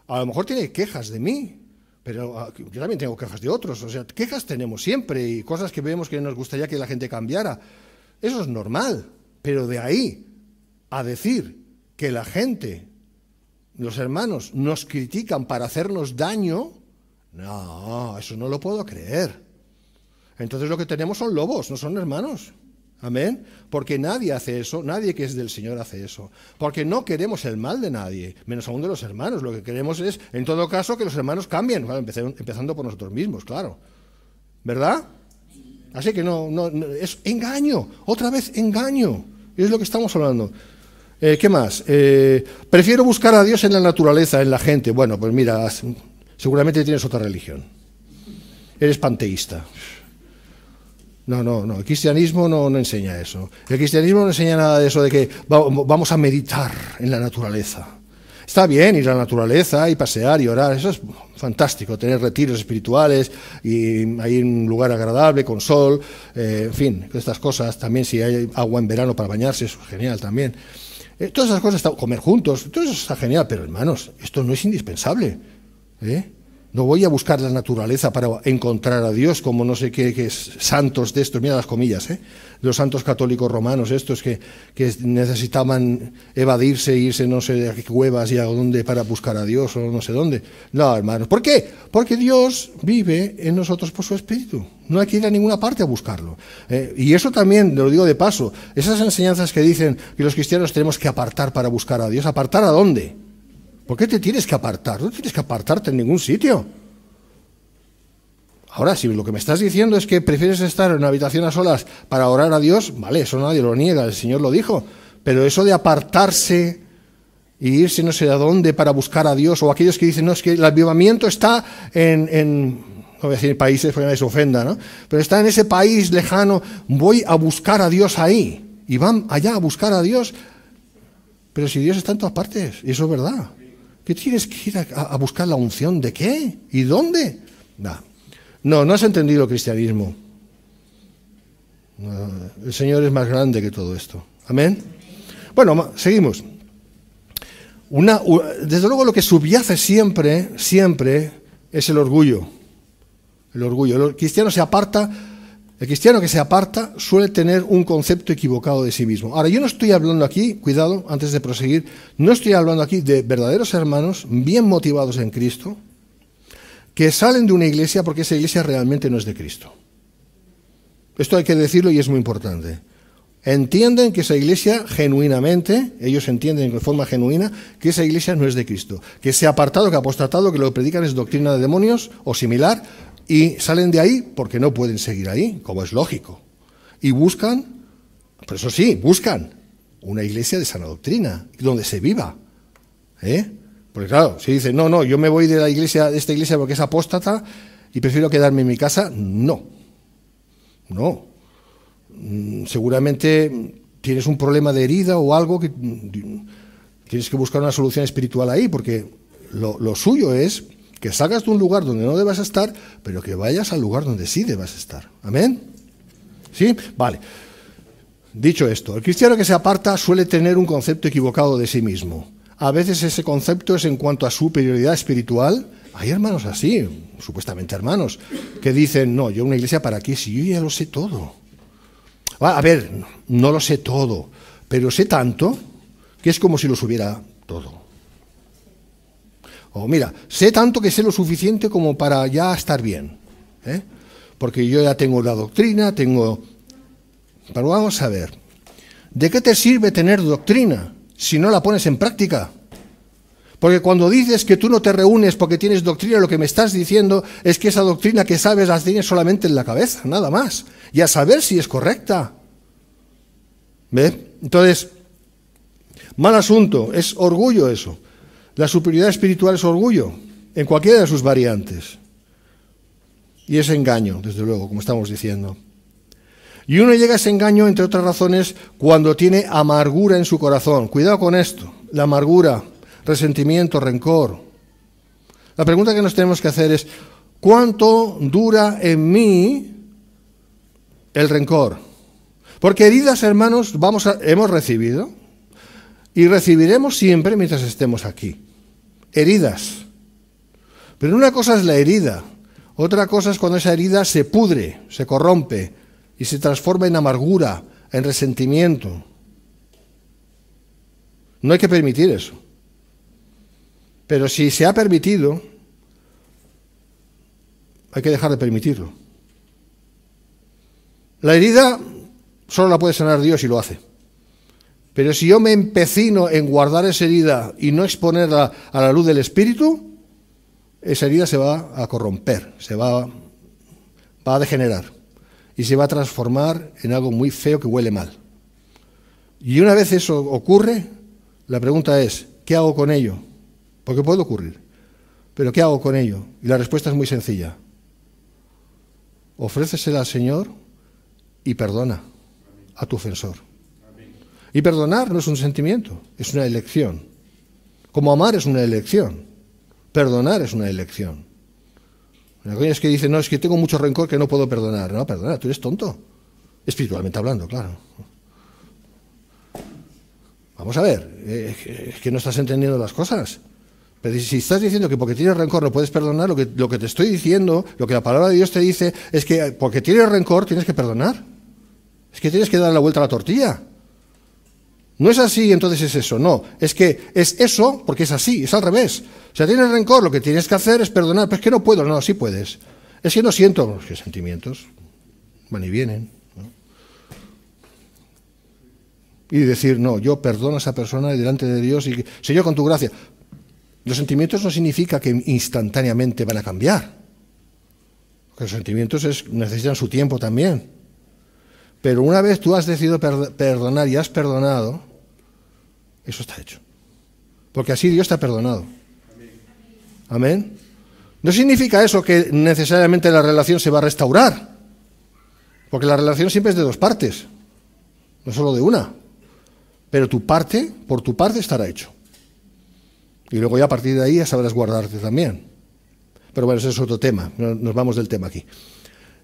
A lo mejor tiene quejas de mí, pero yo también tengo quejas de otros. O sea, quejas tenemos siempre y cosas que vemos que nos gustaría que la gente cambiara. Eso es normal, pero de ahí a decir que la gente, los hermanos, nos critican para hacernos daño, no, eso no lo puedo creer. Entonces lo que tenemos son lobos, no son hermanos. Amén. Porque nadie hace eso, nadie que es del Señor hace eso. Porque no queremos el mal de nadie, menos aún de los hermanos. Lo que queremos es, en todo caso, que los hermanos cambien, claro, empezando por nosotros mismos, claro. ¿Verdad? Así que no, es engaño, otra vez engaño. Es lo que estamos hablando. ¿Qué más? Prefiero buscar a Dios en la naturaleza, en la gente. Bueno, pues mira, seguramente tienes otra religión. Eres panteísta. No, el cristianismo no enseña eso. El cristianismo no enseña nada de eso de que vamos a meditar en la naturaleza. Está bien ir a la naturaleza y pasear y orar, eso es fantástico, tener retiros espirituales y hay un lugar agradable con sol, en fin, estas cosas. También si hay agua en verano para bañarse, eso es genial también. Todas esas cosas, comer juntos, todo eso está genial, pero hermanos, esto no es indispensable, ¿eh? No voy a buscar la naturaleza para encontrar a Dios como no sé qué santos de estos, mira las comillas, los santos católicos romanos estos que necesitaban evadirse, irse no sé a qué cuevas y a dónde para buscar a Dios o no sé dónde. No, hermanos, ¿por qué? Porque Dios vive en nosotros por su Espíritu. No hay que ir a ninguna parte a buscarlo. Y eso también, lo digo de paso, esas enseñanzas que dicen que los cristianos tenemos que apartar para buscar a Dios, ¿apartar a dónde? ¿Por qué te tienes que apartar? No tienes que apartarte en ningún sitio. Ahora, si lo que me estás diciendo es que prefieres estar en una habitación a solas para orar a Dios, vale, eso nadie lo niega, el Señor lo dijo. Pero eso de apartarse y irse no sé a dónde para buscar a Dios, o aquellos que dicen, no, es que el avivamiento está no voy a decir países porque nadie se ofenda, ¿no? Pero está en ese país lejano, voy a buscar a Dios ahí. Y van allá a buscar a Dios. Pero si Dios está en todas partes, y eso es verdad. ¿Qué tienes que ir a buscar la unción? ¿De qué? ¿Y dónde? No has entendido el cristianismo. El Señor es más grande que todo esto. ¿Amén? Bueno, seguimos. Desde luego lo que subyace siempre es el orgullo. El orgullo. El cristiano que se aparta suele tener un concepto equivocado de sí mismo. Ahora, yo no estoy hablando aquí, cuidado, antes de proseguir, no estoy hablando aquí de verdaderos hermanos bien motivados en Cristo, que salen de una iglesia porque esa iglesia realmente no es de Cristo. Esto hay que decirlo y es muy importante. Entienden que esa iglesia genuinamente, ellos entienden de forma genuina que esa iglesia no es de Cristo, que se ha apartado, que ha apostatado, que lo que predican es doctrina de demonios o similar, y salen de ahí porque no pueden seguir ahí, como es lógico. Y buscan, pero eso sí, buscan una iglesia de sana doctrina, donde se viva. Porque claro, si dicen, no, yo me voy de esta iglesia porque es apóstata y prefiero quedarme en mi casa, no. Seguramente tienes un problema de herida o algo que tienes que buscar una solución espiritual ahí, porque lo suyo es que salgas de un lugar donde no debas estar, pero que vayas al lugar donde sí debas estar. ¿Amén? ¿Sí? Vale. Dicho esto, el cristiano que se aparta suele tener un concepto equivocado de sí mismo. A veces ese concepto es en cuanto a superioridad espiritual. Hay hermanos así, supuestamente hermanos, que dicen, no, yo una iglesia para qué, si yo ya lo sé todo. A ver, no lo sé todo, pero sé tanto que es como si lo supiera todo. O mira, sé tanto que sé lo suficiente como para ya estar bien, porque yo ya tengo la doctrina, Pero vamos a ver, ¿de qué te sirve tener doctrina si no la pones en práctica? Porque cuando dices que tú no te reúnes porque tienes doctrina, lo que me estás diciendo es que esa doctrina que sabes la tienes solamente en la cabeza, nada más. Y a saber si es correcta. ¿Ves? Entonces, mal asunto, es orgullo eso. La superioridad espiritual es orgullo, en cualquiera de sus variantes. Y es engaño, desde luego, como estamos diciendo. Y uno llega a ese engaño, entre otras razones, cuando tiene amargura en su corazón. Cuidado con esto, la amargura, resentimiento, rencor. La pregunta que nos tenemos que hacer es, ¿cuánto dura en mí el rencor? Porque heridas, hermanos, hemos recibido y recibiremos siempre mientras estemos aquí. Heridas. Pero una cosa es la herida, otra cosa es cuando esa herida se pudre, se corrompe y se transforma en amargura, en resentimiento. No hay que permitir eso. Pero si se ha permitido, hay que dejar de permitirlo. La herida solo la puede sanar Dios y lo hace. Pero si yo me empecino en guardar esa herida y no exponerla a la luz del Espíritu, esa herida se va a corromper, va a degenerar y se va a transformar en algo muy feo que huele mal. Y una vez eso ocurre, la pregunta es, ¿qué hago con ello? Porque puede ocurrir, pero ¿qué hago con ello? Y la respuesta es muy sencilla. Ofrécesela al Señor y perdona a tu ofensor. Y perdonar no es un sentimiento, es una elección. Como amar es una elección, perdonar es una elección. Una cosa es que dice, no, es que tengo mucho rencor que no puedo perdonar. No, perdona, tú eres tonto. Espiritualmente hablando, claro. Vamos a ver, es que no estás entendiendo las cosas. Pero si estás diciendo que porque tienes rencor no puedes perdonar, lo que te estoy diciendo, lo que la palabra de Dios te dice, es que porque tienes rencor tienes que perdonar. Es que tienes que dar la vuelta a la tortilla. No es así, entonces es eso. No, es que es eso porque es así, es al revés. O sea, tienes rencor, lo que tienes que hacer es perdonar. Pero es que no puedo, no, sí puedes. Es que no siento, que sentimientos van y vienen, ¿no? Y decir, no, yo perdono a esa persona delante de Dios y Señor, con tu gracia. Los sentimientos no significa que instantáneamente van a cambiar. Porque los sentimientos necesitan su tiempo también. Pero una vez tú has decidido perdonar y has perdonado, eso está hecho. Porque así Dios te ha perdonado. Amén. No significa eso que necesariamente la relación se va a restaurar. Porque la relación siempre es de dos partes, no solo de una. Pero por tu parte estará hecho. Y luego ya a partir de ahí ya sabrás guardarte también. Pero bueno, ese es otro tema, nos vamos del tema aquí.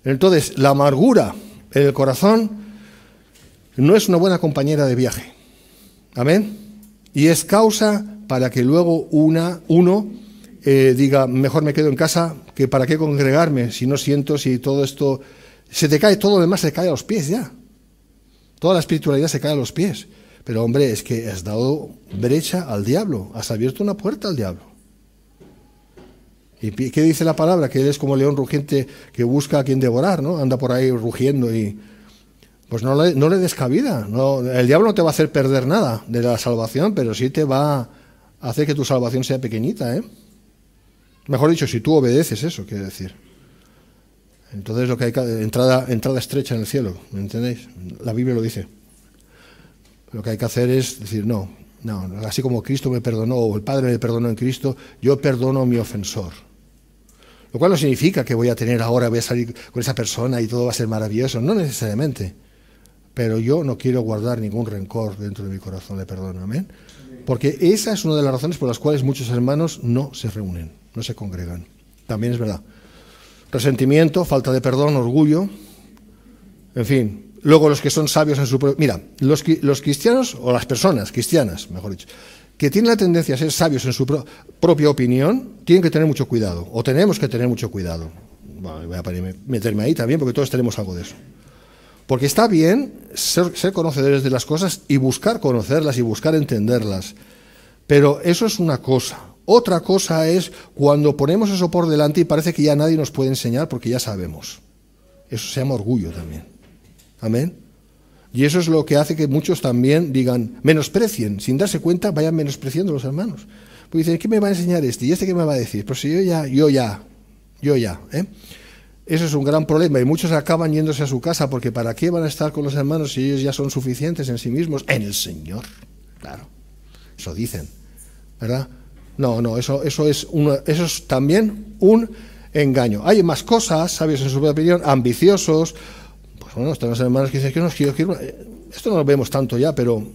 Entonces, la amargura en el corazón no es una buena compañera de viaje. Amén. Y es causa para que luego uno diga, mejor me quedo en casa, que para qué congregarme si no siento, si todo esto se te cae, todo lo demás se cae a los pies ya. Toda la espiritualidad se cae a los pies. Pero hombre, es que has dado brecha al diablo, has abierto una puerta al diablo. ¿Y qué dice la palabra? Que él es como león rugiente que busca a quien devorar, ¿no? Anda por ahí rugiendo y... Pues no le des cabida. No, el diablo no te va a hacer perder nada de la salvación, pero sí te va a hacer que tu salvación sea pequeñita, ¿eh? Mejor dicho, si tú obedeces eso, quiere decir. Entonces lo que hay entrada estrecha en el cielo, ¿me entendéis? La Biblia lo dice. Lo que hay que hacer es decir, no, así como Cristo me perdonó, o el Padre me perdonó en Cristo, yo perdono a mi ofensor. Lo cual no significa que voy a salir con esa persona y todo va a ser maravilloso, no necesariamente. Pero yo no quiero guardar ningún rencor dentro de mi corazón de perdón, amén. Porque esa es una de las razones por las cuales muchos hermanos no se reúnen, no se congregan. También es verdad. Resentimiento, falta de perdón, orgullo, en fin. Luego los que son sabios en su propio... Mira, los cristianos, o las personas cristianas, mejor dicho, que tienen la tendencia a ser sabios en su propia opinión, tienen que tener mucho cuidado, o tenemos que tener mucho cuidado. Bueno, voy a meterme ahí también, porque todos tenemos algo de eso. Porque está bien ser conocedores de las cosas y buscar conocerlas y buscar entenderlas. Pero eso es una cosa. Otra cosa es cuando ponemos eso por delante y parece que ya nadie nos puede enseñar porque ya sabemos. Eso se llama orgullo también. Amén. Y eso es lo que hace que muchos también digan, menosprecien, sin darse cuenta, vayan menospreciando a los hermanos. Pues dicen, ¿qué me va a enseñar este? ¿Y este qué me va a decir? Pues si yo ya. Eso es un gran problema y muchos acaban yéndose a su casa porque ¿para qué van a estar con los hermanos si ellos ya son suficientes en sí mismos? En el Señor. Claro. Eso dicen. ¿Verdad? No, eso es también un engaño. Hay más cosas, sabios en su propia opinión, ambiciosos. Pues bueno, están los hermanos que dicen que no, es que yo quiero... Esto no lo vemos tanto ya, pero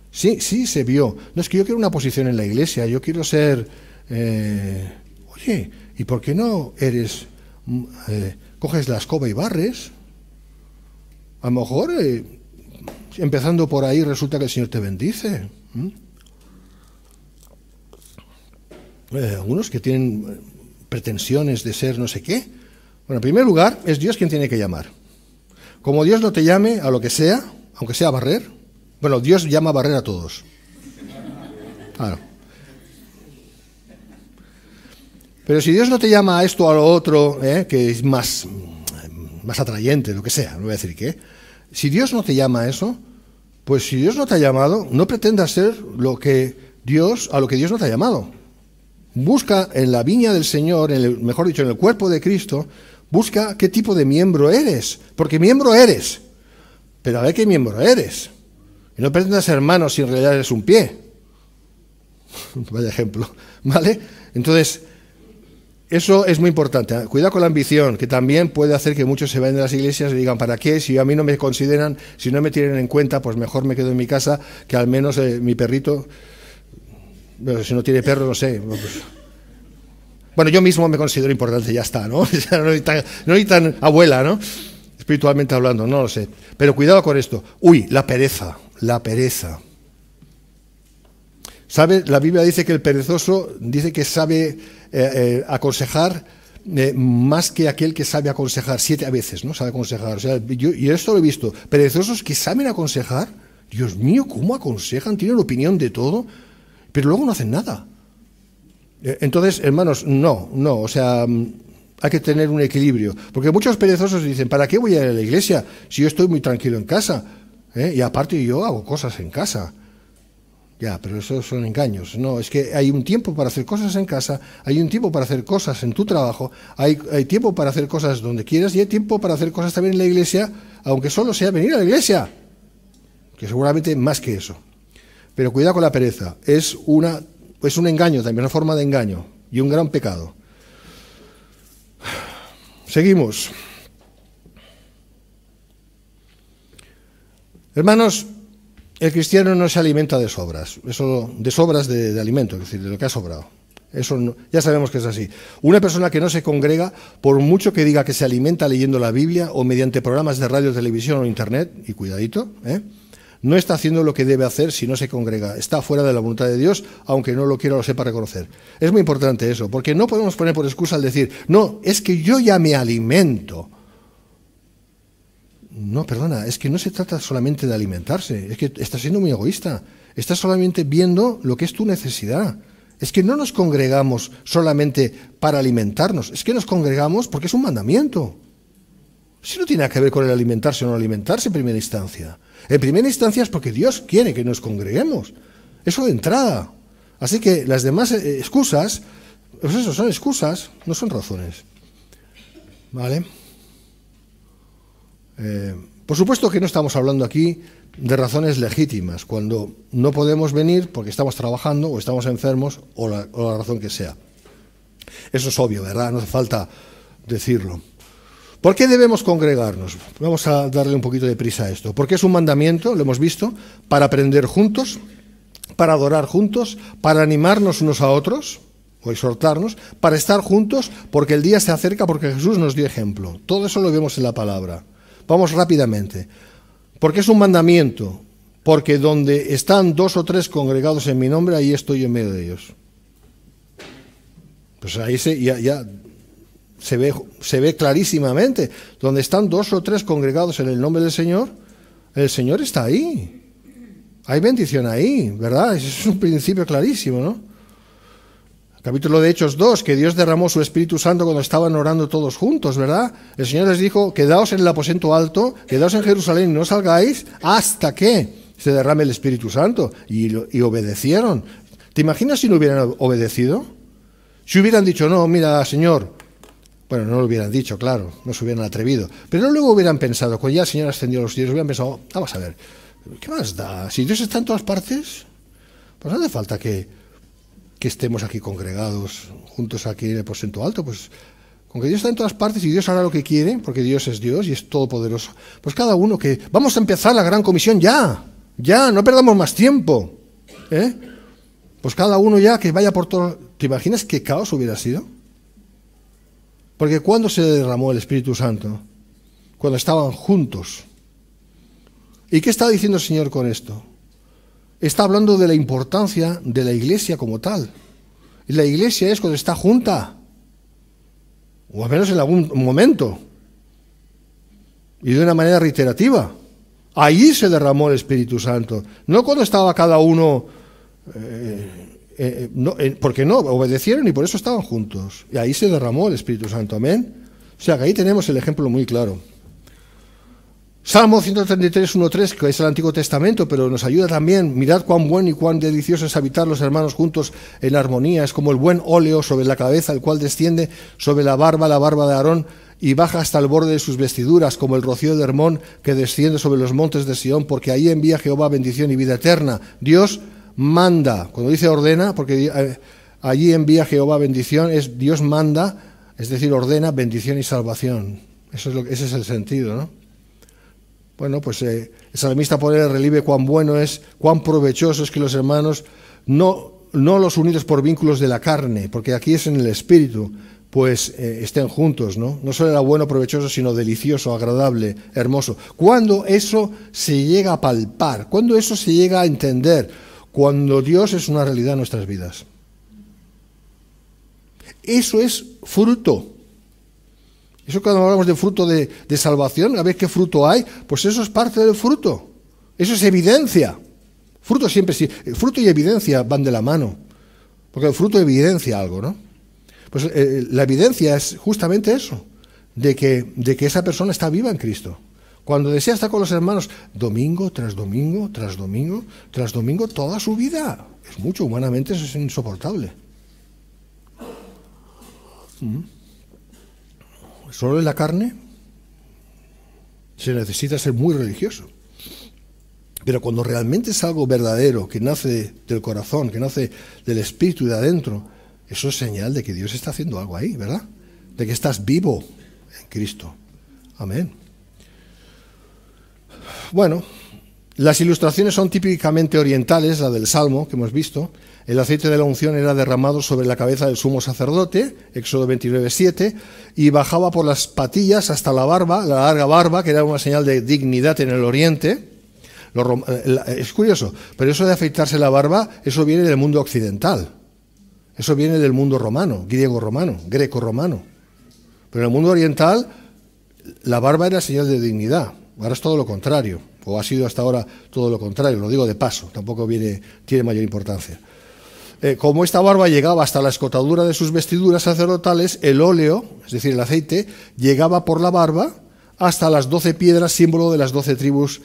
sí se vio. No, es que yo quiero una posición en la iglesia, yo quiero ser... oye, ¿y por qué no eres... coges la escoba y barres? A lo mejor, empezando por ahí, resulta que el Señor te bendice. Algunos que tienen pretensiones de ser no sé qué. Bueno, en primer lugar, es Dios quien tiene que llamar. Como Dios no te llame a lo que sea, aunque sea barrer, bueno, Dios llama a barrer a todos. Claro. Pero si Dios no te llama a esto o a lo otro, que es más atrayente, lo que sea, no voy a decir qué, si Dios no te llama a eso, pues si Dios no te ha llamado, no pretendas ser a lo que Dios no te ha llamado. Busca en la viña del Señor, mejor dicho, en el cuerpo de Cristo, busca qué tipo de miembro eres, porque miembro eres, pero a ver qué miembro eres. Y no pretendas ser mano si en realidad eres un pie. Vaya ejemplo, ¿vale? Entonces, eso es muy importante. Cuidado con la ambición, que también puede hacer que muchos se vayan de las iglesias y digan, ¿para qué? Si a mí no me consideran, si no me tienen en cuenta, pues mejor me quedo en mi casa, que al menos mi perrito, bueno, si no tiene perro, no sé. Bueno, yo mismo me considero importante, ya está, ¿no? No soy tan abuela, ¿no? Espiritualmente hablando, no lo sé. Pero cuidado con esto. La pereza. ¿Sabe? La Biblia dice que el perezoso dice que sabe aconsejar más que aquel que sabe aconsejar 7 veces, ¿no? Sabe aconsejar. O sea, y esto lo he visto. Perezosos que saben aconsejar. Dios mío, ¿cómo aconsejan? Tienen opinión de todo, pero luego no hacen nada. Entonces, hermanos, no. O sea, hay que tener un equilibrio. Porque muchos perezosos dicen, ¿para qué voy a ir a la iglesia si yo estoy muy tranquilo en casa? Y aparte yo hago cosas en casa. Ya, pero esos son engaños. No, es que hay un tiempo para hacer cosas en casa, hay un tiempo para hacer cosas en tu trabajo, hay tiempo para hacer cosas donde quieras y hay tiempo para hacer cosas también en la iglesia, aunque solo sea venir a la iglesia, que seguramente más que eso. Pero cuidado con la pereza, es un engaño también, una forma de engaño y un gran pecado. Seguimos. Hermanos, el cristiano no se alimenta de sobras, de alimento, es decir, de lo que ha sobrado. Eso no, ya sabemos que es así. Una persona que no se congrega, por mucho que diga que se alimenta leyendo la Biblia o mediante programas de radio, televisión o internet, y cuidadito, no está haciendo lo que debe hacer si no se congrega. Está fuera de la voluntad de Dios, aunque no lo quiera o lo sepa reconocer. Es muy importante eso, porque no podemos poner por excusa al decir, no, es que yo ya me alimento. No, perdona, es que no se trata solamente de alimentarse, es que estás siendo muy egoísta, estás solamente viendo lo que es tu necesidad. Es que no nos congregamos solamente para alimentarnos, es que nos congregamos porque es un mandamiento. Eso no tiene nada que ver con el alimentarse o no alimentarse en primera instancia. En primera instancia es porque Dios quiere que nos congreguemos, eso de entrada. Así que las demás excusas, pues eso, son excusas, no son razones. ¿Vale? Por supuesto que no estamos hablando aquí de razones legítimas, cuando no podemos venir porque estamos trabajando o estamos enfermos o la razón que sea. Eso es obvio, ¿verdad? No hace falta decirlo. ¿Por qué debemos congregarnos? Vamos a darle un poquito de prisa a esto. Porque es un mandamiento, lo hemos visto, para aprender juntos, para adorar juntos, para animarnos unos a otros, o exhortarnos, para estar juntos, porque el día se acerca, porque Jesús nos dio ejemplo. Todo eso lo vemos en la palabra. Vamos rápidamente. Porque es un mandamiento, porque donde están 2 o 3 congregados en mi nombre, ahí estoy en medio de ellos. Pues ahí ya se ve clarísimamente. Donde están 2 o 3 congregados en el nombre del Señor, el Señor está ahí. Hay bendición ahí, ¿verdad? Ese es un principio clarísimo, ¿no? Capítulo de Hechos 2, que Dios derramó su Espíritu Santo cuando estaban orando todos juntos, ¿verdad? El Señor les dijo, quedaos en el aposento alto, quedaos en Jerusalén y no salgáis hasta que se derrame el Espíritu Santo. Y obedecieron. ¿Te imaginas si no hubieran obedecido? Si hubieran dicho, no, mira, Señor, bueno, no lo hubieran dicho, claro, no se hubieran atrevido, pero luego hubieran pensado, cuando ya el Señor ascendió a los cielos, hubieran pensado, vamos a ver, ¿qué más da? Si Dios está en todas partes, pues no hace falta que estemos aquí congregados, juntos aquí en el aposento alto, pues con que Dios está en todas partes y Dios hará lo que quiere, porque Dios es Dios y es todopoderoso, pues cada uno que, vamos a empezar la gran comisión ya, no perdamos más tiempo, pues cada uno ya que vaya por todo. ¿Te imaginas qué caos hubiera sido? Porque ¿cuándo se derramó el Espíritu Santo? Cuando estaban juntos. ¿Y qué está diciendo el Señor con esto? Está hablando de la importancia de la iglesia como tal. Y la iglesia es cuando está junta, o al menos en algún momento, y de una manera reiterativa. Allí se derramó el Espíritu Santo, no cuando estaba cada uno, porque no, obedecieron y por eso estaban juntos. Y ahí se derramó el Espíritu Santo, amén. O sea que ahí tenemos el ejemplo muy claro. Salmo 133, 1:3, que es el Antiguo Testamento, pero nos ayuda también. Mirad cuán bueno y cuán delicioso es habitar los hermanos juntos en armonía. Es como el buen óleo sobre la cabeza, el cual desciende sobre la barba de Aarón, y baja hasta el borde de sus vestiduras, como el rocío de Hermón que desciende sobre los montes de Sión, porque ahí envía Jehová bendición y vida eterna. Dios manda. Cuando dice ordena, porque allí envía Jehová bendición, es Dios manda, es decir, ordena bendición y salvación. Ese es el sentido, ¿no? Bueno, pues el salmista pone en relieve cuán bueno es, cuán provechoso es que los hermanos, no los unidos por vínculos de la carne, porque aquí es en el espíritu, pues estén juntos, ¿no? No solo era bueno, provechoso, sino delicioso, agradable, hermoso. Cuando eso se llega a palpar, cuando eso se llega a entender, cuando Dios es una realidad en nuestras vidas. Eso es fruto. Eso cuando hablamos de fruto de salvación, a ver qué fruto hay, pues eso es parte del fruto. Eso es evidencia. Fruto siempre sí. Fruto y evidencia van de la mano. Porque el fruto evidencia algo, ¿no? Pues la evidencia es justamente eso, de que esa persona está viva en Cristo. Cuando desea estar con los hermanos, domingo tras domingo, tras domingo, tras domingo, toda su vida. Es mucho, humanamente eso es insoportable. Solo en la carne se necesita ser muy religioso. Pero cuando realmente es algo verdadero, que nace del corazón, que nace del espíritu de adentro, eso es señal de que Dios está haciendo algo ahí, ¿verdad? De que estás vivo en Cristo. Amén. Bueno, las ilustraciones son típicamente orientales, la del Salmo que hemos visto. El aceite de la unción era derramado sobre la cabeza del sumo sacerdote, Éxodo 29:7, y bajaba por las patillas hasta la barba, la larga barba, que era una señal de dignidad en el oriente. Es curioso, pero eso de afeitarse la barba, eso viene del mundo occidental. Eso viene del mundo romano, griego-romano, greco-romano. Pero en el mundo oriental, la barba era señal de dignidad. Ahora es todo lo contrario, o ha sido hasta ahora todo lo contrario, lo digo de paso, tampoco tiene mayor importancia. Como esta barba llegaba hasta la escotadura de sus vestiduras sacerdotales, el óleo, es decir, el aceite, llegaba por la barba hasta las 12 piedras, símbolo de las 12 tribus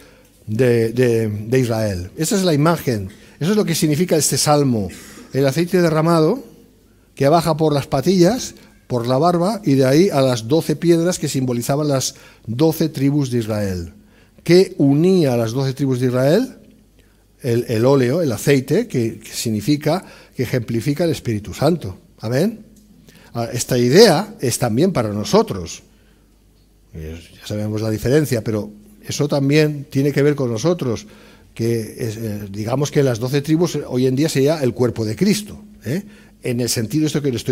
de Israel. Esa es la imagen, eso es lo que significa este salmo. El aceite derramado que baja por las patillas, por la barba, y de ahí a las 12 piedras que simbolizaban las 12 tribus de Israel. ¿Qué unía a las 12 tribus de Israel? El óleo, el aceite, que significa, que ejemplifica el Espíritu Santo. ¿Amén? Esta idea es también para nosotros. Ya sabemos la diferencia, pero eso también tiene que ver con nosotros, que digamos que las 12 tribus hoy en día sería el cuerpo de Cristo, en el sentido esto que le estoy